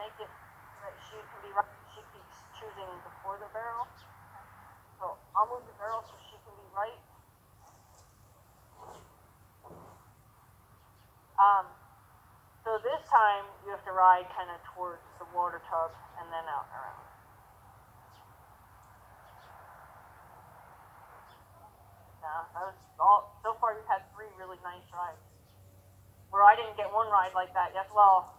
make it that she can be right. She keeps choosing before the barrel. So I'll move the barrel so she can be right. So this time you have to ride kind of towards the water tub and then out and around. Yeah, that was all. So far you've had 3 really nice rides. Where I didn't get one ride like that. Yes, well,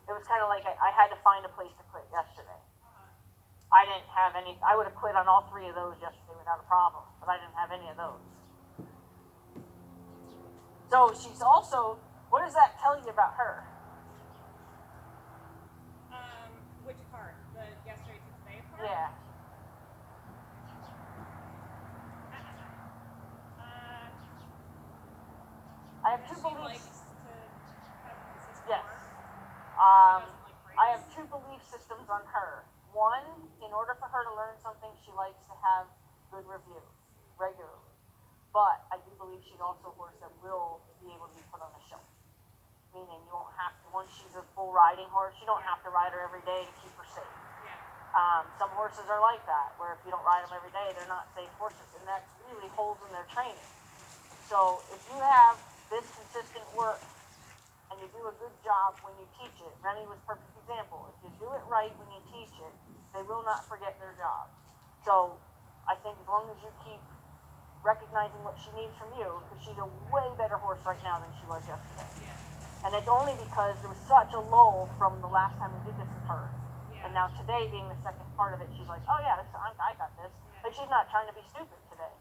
it was kind of like I had to find a place to quit yesterday. I didn't have any. I would have quit on all 3 of those yesterday without a problem, but I didn't have any of those. So she's also. What does that tell you about her? Which part? The yesterday to today part? Yeah. I have 2 She beliefs. likes to have consistent Yes. work. I have 2 belief systems on her. One, in order for her to learn something, she likes to have good reviews regularly. But I do believe she's also a horse that will be able to be put on a show. Meaning you won't have to, once she's a full riding horse, you don't have to ride her every day to keep her safe. Some horses are like that, where if you don't ride them every day, they're not safe horses, and that's really holes in their training. So if you have this consistent work, and you do a good job when you teach it, Remy was a perfect example. If you do it right when you teach it, they will not forget their job. So I think as long as you keep recognizing what she needs from you, because she's a way better horse right now than she was yesterday. And it's only because there was such a lull from the last time we did this with her. And now today being the second part of it, she's like, oh yeah, I got this. But she's not trying to be stupid today.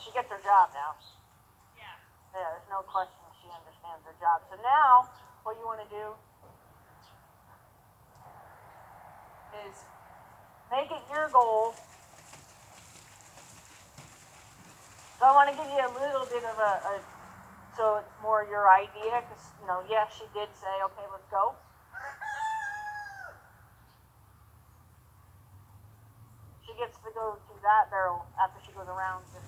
She gets her job now. Yeah, there's no question she understands her job. So now, what you want to do is make it your goal. So I want to give you a little bit of so it's more your idea, because, yes, she did say, okay, let's go. She gets to go to that barrel after she goes around this.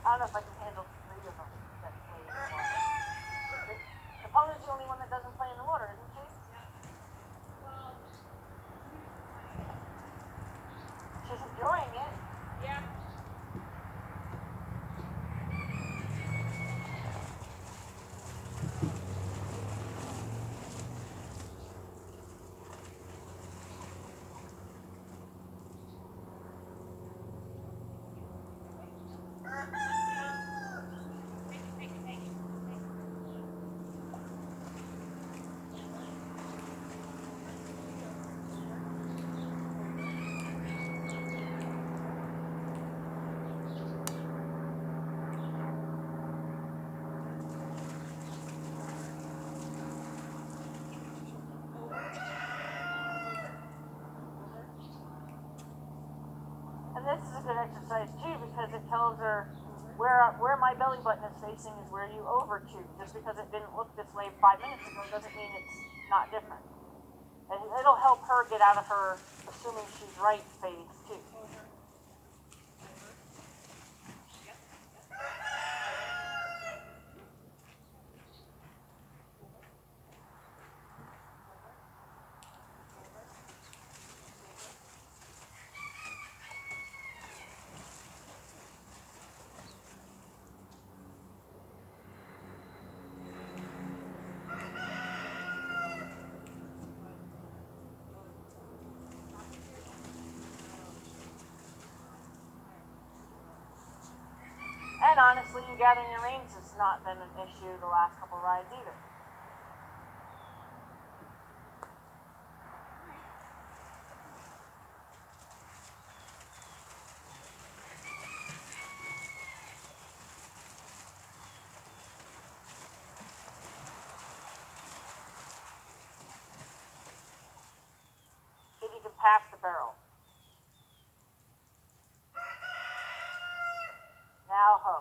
I don't know if I can handle 3 of them that play in the water. Epona's the only one that doesn't play in the water, isn't she? She's enjoying it. Yeah. And this is a good exercise too, because it tells her where my belly button is facing is where you over to. Just because it didn't look this way 5 minutes ago doesn't mean it's not different. And it'll help her get out of her assuming she's right phase too. honestly, in gathering your reins, it's not been an issue the last couple rides either. If you can pass the barrel. Now ho.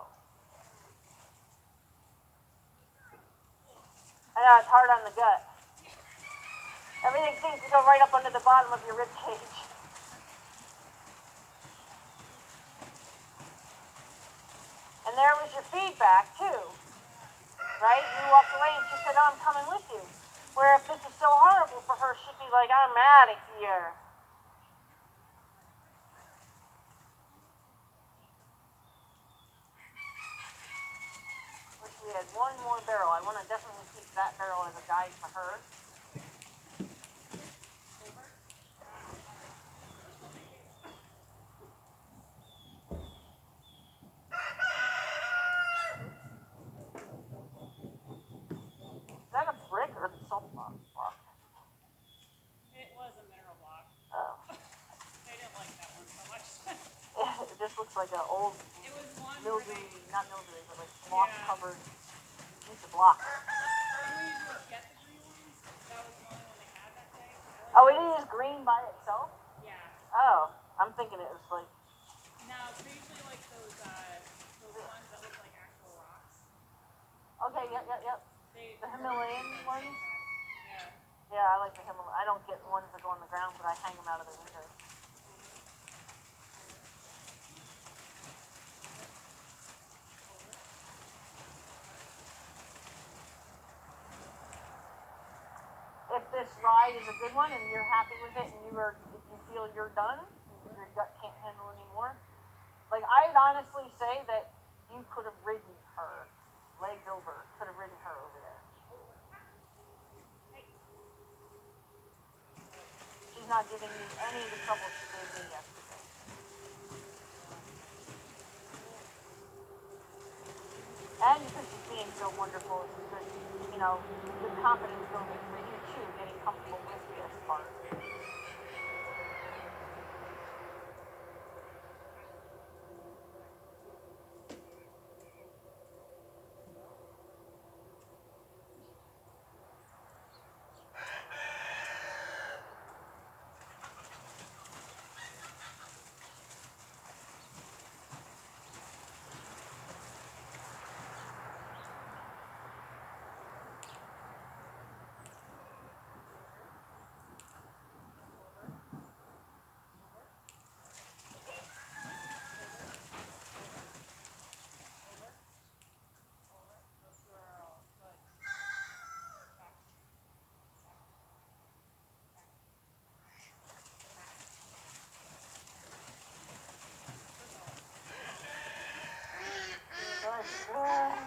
I know it's hard on the gut. Everything seems to go right up under the bottom of your rib cage. And there was your feedback too, right? You walked away and she said, "Oh, I'm coming with you." Where if this is so horrible for her, she'd be like, "I'm out of here." Wish we had one more barrel. I want to definitely keep that barrel as a guide for her. Is that a brick or the salt block? It was a mineral block. Oh. They didn't like that one so much. It just looks like an old It was one mildewy, not mildewy, but like Yeah. moss-covered piece of block. when we usually get the green ones, that was the only one they had that day. Oh, it is green by itself? Yeah. Oh, I'm thinking it was like, No, they're usually like those ones that look like actual rocks. okay, yep. The Himalayan ones? Yeah. Yeah, I like the Himalayan. I don't get ones that go on the ground, but I hang them out of the window. If this ride is a good one and you're happy with it and if you feel you're done, your gut can't handle anymore, like I'd honestly say that you could have ridden her, legs over, could have ridden her over there. She's not giving you any of the trouble she gave me yesterday. And because she's being so wonderful, it's good, good confidence building for you too, getting comfortable with this part. Good girl.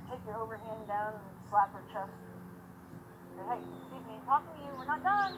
Take your overhand down and slap her chest. Say, hey, excuse me, talking to you, we're not done.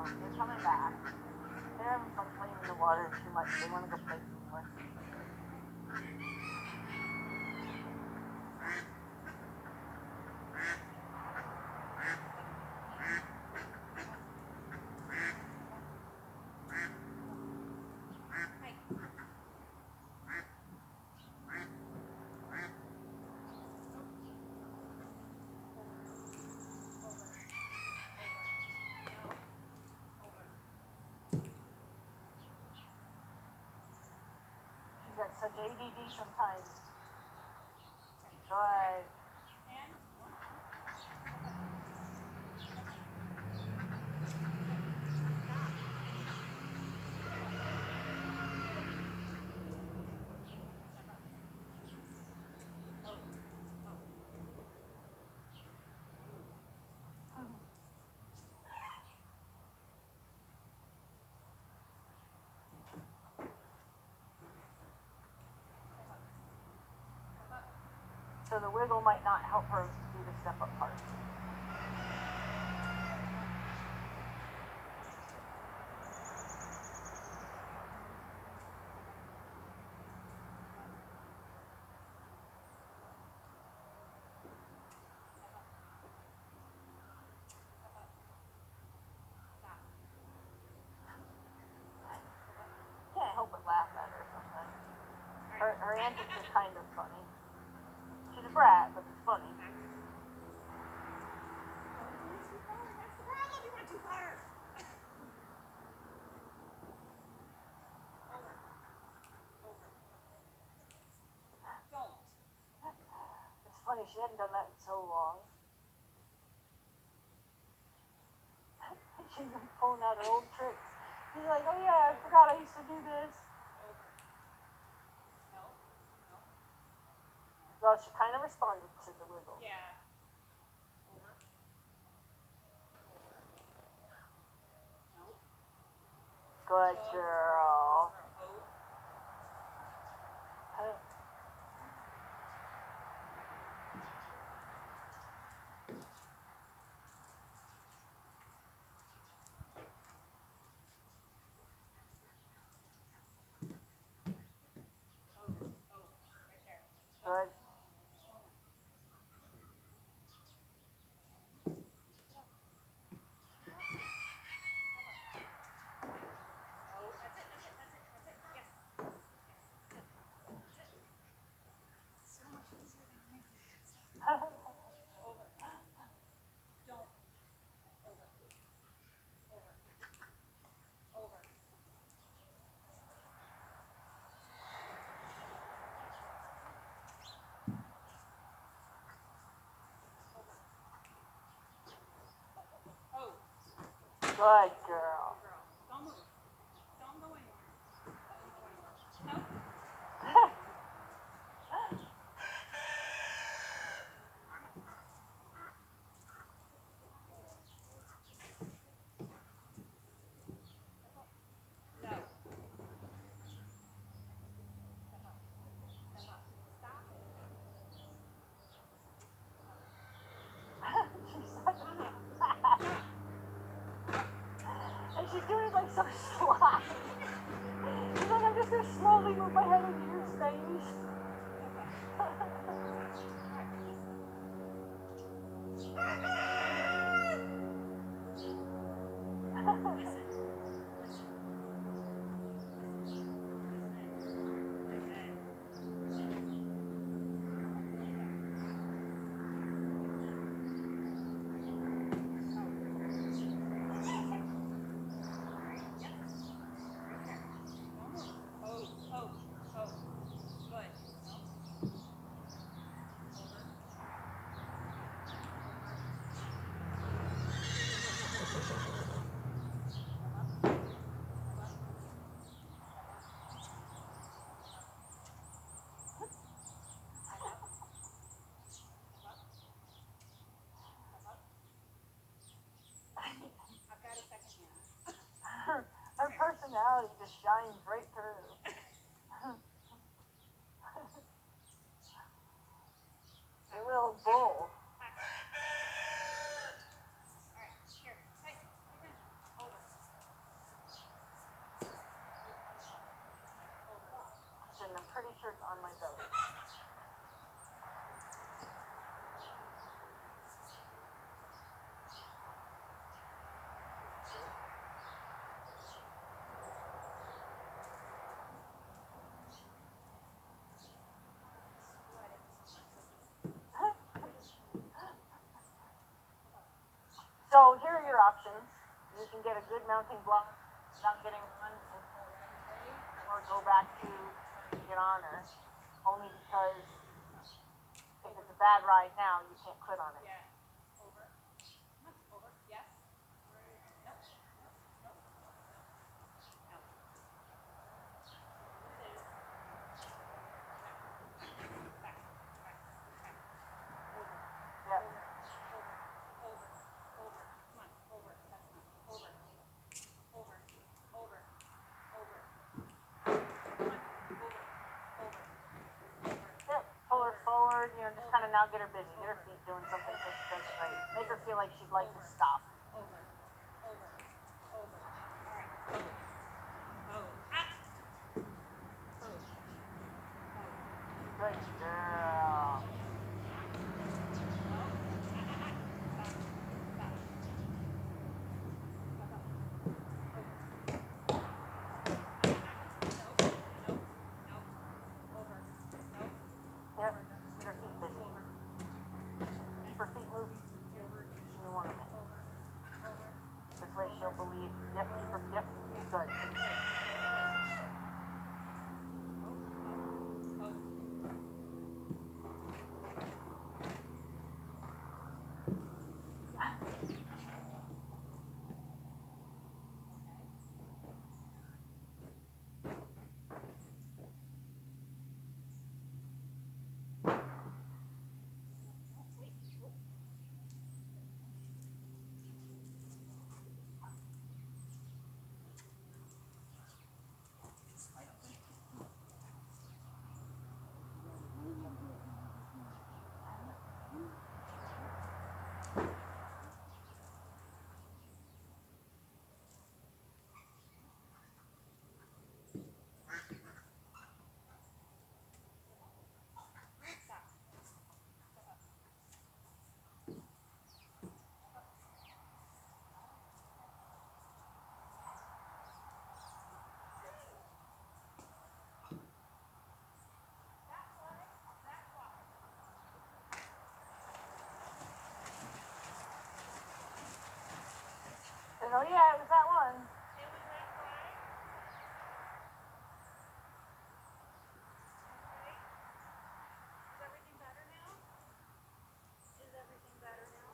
They're coming back. They're having fun playing in the water too much. They want to go play some more. She's got such ADD sometimes. Good. So the wiggle might not help her do the step up part. Can't help but laugh at her sometimes. Her antics are kind of funny. She's a brat, but it's funny. It's funny, she hadn't done that in so long. She's been pulling out her old tricks. She's like, oh yeah, I forgot I used to do this. Well, she kind of responded to the wiggle. Yeah. Good girl. Good. Good girl. Don't move. Don't go anywhere. Don't go anywhere. No. And she's doing it like so sly. She's like, I'm just gonna slowly move my head into your space. Her personality just shines right through. A little bull. options. You can get a good mounting block without getting on and or go back to get on her. Only because if it's a bad ride now, you can't quit on it. Yeah. Over. Over. Yes. No. No. No. No. Back. Back. Back. Over. Yep. Over. Over. Over. Come on. Over. That's enough. Over. Over. Over. Over. Come on. Over. Over. Over. Yep. Pull her forward, you know, just kind of now get her busy. Get her feet doing something so she does great. Make her feel like she'd like to stop. Over. Over. Over. All right. Pose. Pose. Ah. Pose. Good girl. Yep. Get her feet busy. Keep her feet moving. You want them. This way she'll believe. Yep. Keep her. Yep. Good. Oh yeah, it was that one. It was that fly. Okay. Is everything better now? Is everything better now?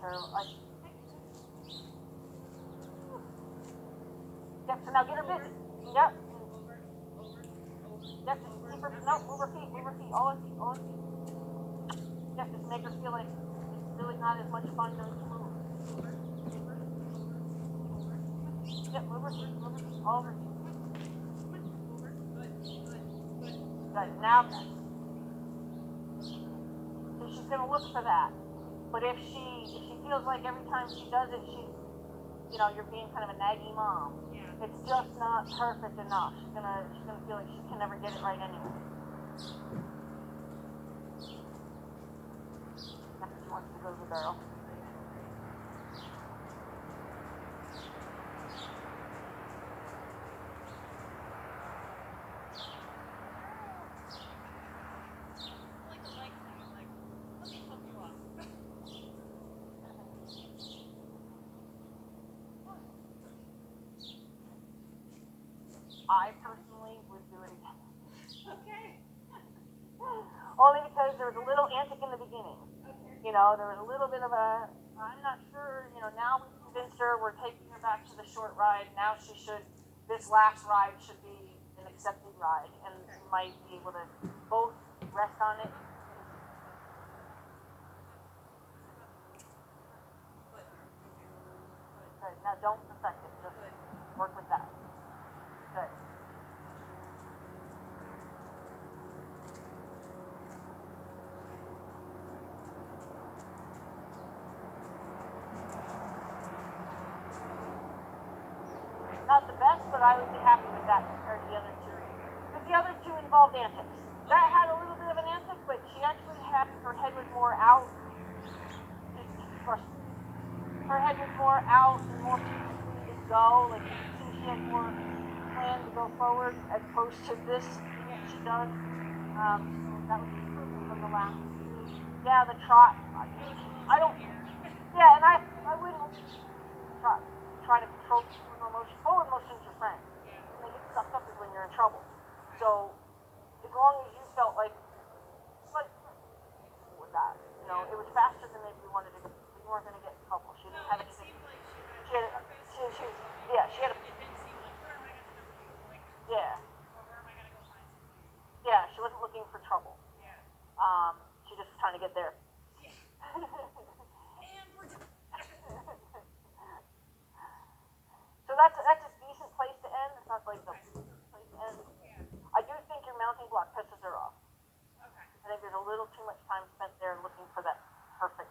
her, like, yep, so now get her busy. Yep. Yep, just keep her, no, move her feet, all her feet, all her feet. Yep, just make her feel like it's really not as much fun doing the move. Yep, move her feet, all her feet. Good, now, so she's gonna look for that. But if she feels like every time she does it, you're being kind of a naggy mom. Yeah. It's just not perfect enough. She's gonna feel like she can never get it right anyway. Next she wants to go to the girl. I personally would do it again. Okay. Only because there was a little antic in the beginning. Okay. There was a little bit of I'm not sure, now we convinced her we're taking her back to the short ride. Now this last ride should be an accepted ride and we might be able to both rest on it. Good. Now don't affect it, just work with that. Good. Not the best, but I would be happy with that compared to the other two. Because the other two involved antics. That had a little bit of an antic, but she actually had, her head was more out. Her head was more out and more free to go. Like, she had more plan to go forward as opposed to this she does. So that was improvement from the last. Yeah, the trot. I don't. Yeah, and I wouldn't try to control forward motion. Forward motion is your friend. When they get sucked up is when you're in trouble. So as long as you felt like with that, it was faster than maybe you wanted to go. You weren't going to get in trouble. She didn't have anything. She had a. Yeah. Yeah, she wasn't looking for trouble. She just was trying to get there. So that's a decent place to end. It's not like the place to end. I do think your mounting block pisses her off. I think there's a little too much time spent there looking for that perfect.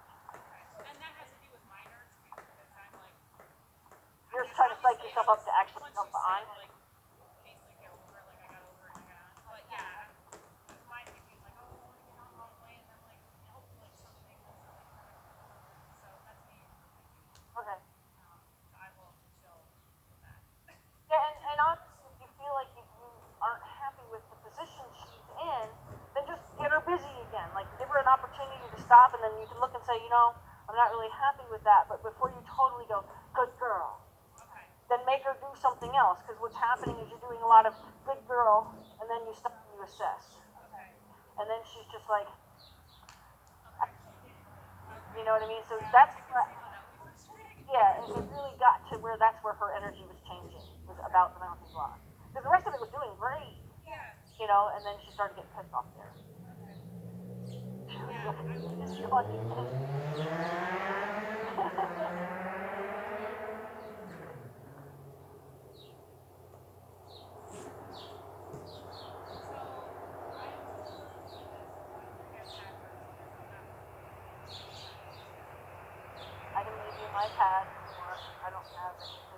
And that has to do with my nerves too, because I'm like, you're just trying to psych yourself up to actually jump on. Like, basically get over it, like I got over it and I got on. But yeah, my thinking like, oh, all the way, and I'm like, hopefully something will really come. So that's me. Okay. So I will chill with that. Yeah, and honestly, if you feel like you aren't happy with the position she's in, then just get her busy again. Like, give her an opportunity to stop, and then you can look and say, I'm not really happy with that. But before you totally go, good girl, then make her do something else. Because what's happening is you're doing a lot of good girl, and then you stop and you assess. And then she's just like, you know what I mean? So that's what, yeah, it really got to where that's where her energy was changing, was about the mounting block. Because the rest of it was doing great, and then she started getting pissed off there. I can leave you my pad if you want. I don't have it.